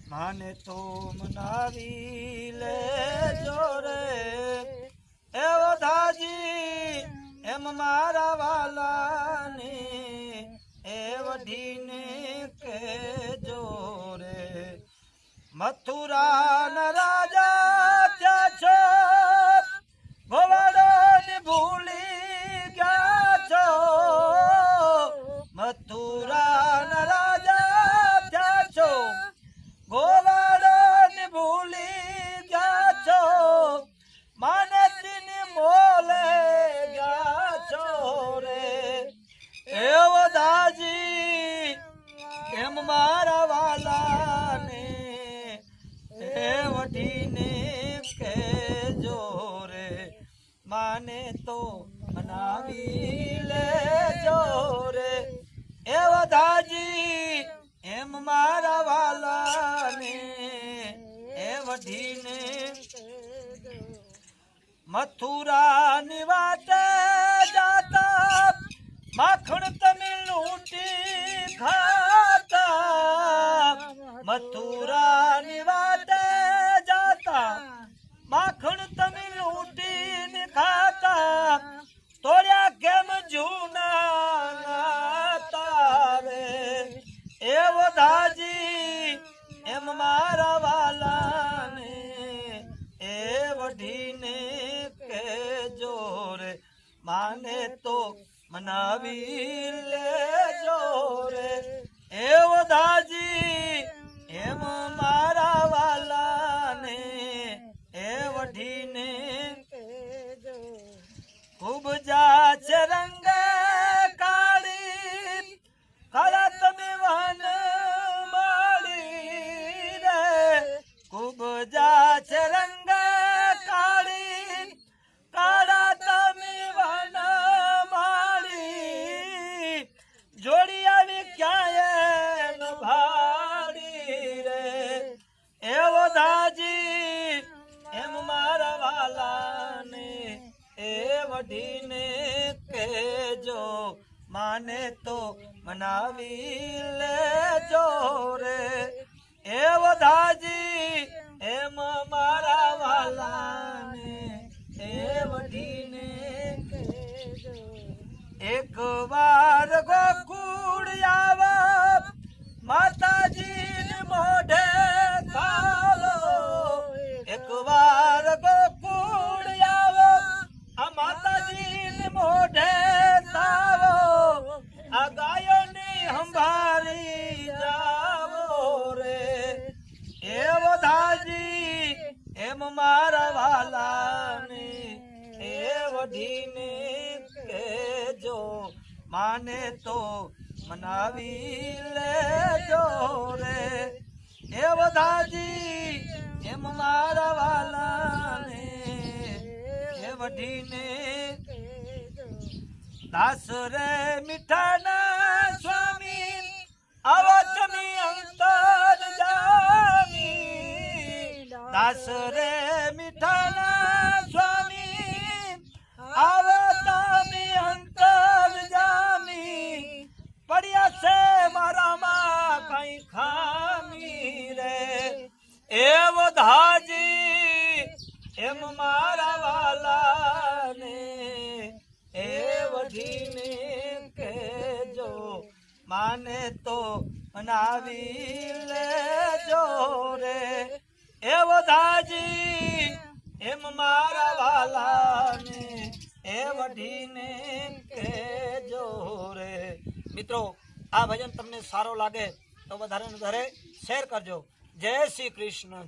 માને તો મનાવી લેજો રે એ વધાજી એમ મારા વાલાને એ વઢીને કેજો રે મથુરા ન રાજા ત્યાં છો ગોવાડો ને ભૂલી ગયા છો મથુરા ન રાજા ત્યાં છો ગોવાડો ને ભૂલી ગયા છો માને તીની મોલે ગયા છો રે એ વધાજી એમ મારા વાલાને એ વઢીને કેજો રે માને તો મનાવી લેજો રે એ વધાજી એમ મારા વાલાને એ વઢીને મથુરા ની વાટે જાતા માખણ તમે લૂંટી ખાતા મથુરા ની વાટે જાતા માખણ તમે લૂંટી ખાતા તોડ્યા કેમ જૂના તારે એ વધાજી એમ મારા વાલાને એ વઢીને કેજો રે માને તો મનાવી લેજો રે એ વધાજી એમ મારા વાલાને એ વઢીને ખૂબ જાચ રંગ કાળી કાળા તમે વન માળી રે ખૂબ જાચ રંગ કાળી કાળા તમે વન માળી જોડી આવી ક્યાંય ભાડી રે એ વધાજી એમ મારા વાલાને એ વઢીને કેજો માને તો મનાવી લેજો રે એ વધાજી એમ મારા વાલાને એ વઢીને કેજો એક વાર ગોકુળ આવા માતાજી મોઢે ખાલો એક વાર ગોકુળ આવો આ માતાજી મોઢે થાવો આ ગાયોની સંભાળી જાવો રે એ વધાજી એમ મારા વાલાને એ વઢીને કેજો માને તો મનાવી લેજો રે એ વધાજી એમ મારા વાલાને એ વઢીને દાસ રે મીઠાના સ્વામી આવો તમે અંતર જામી દાસ રે મીઠાના સ્વામી આવો તમે અંતર જામી પડ્યા છે મારામાં કઈ ખામી રે એ વધાજી એમ મારા વાલાને એ વઢીને કેજો માને તો મનાવી લેજો રે એ વધાજી એમ મારા વાલાને એ વઢીને કેજો રે મિત્રો આ ભજન તમને સારો લાગે તો વધારે ને વધારે શેર કરજો જય શ્રી કૃષ્ણ.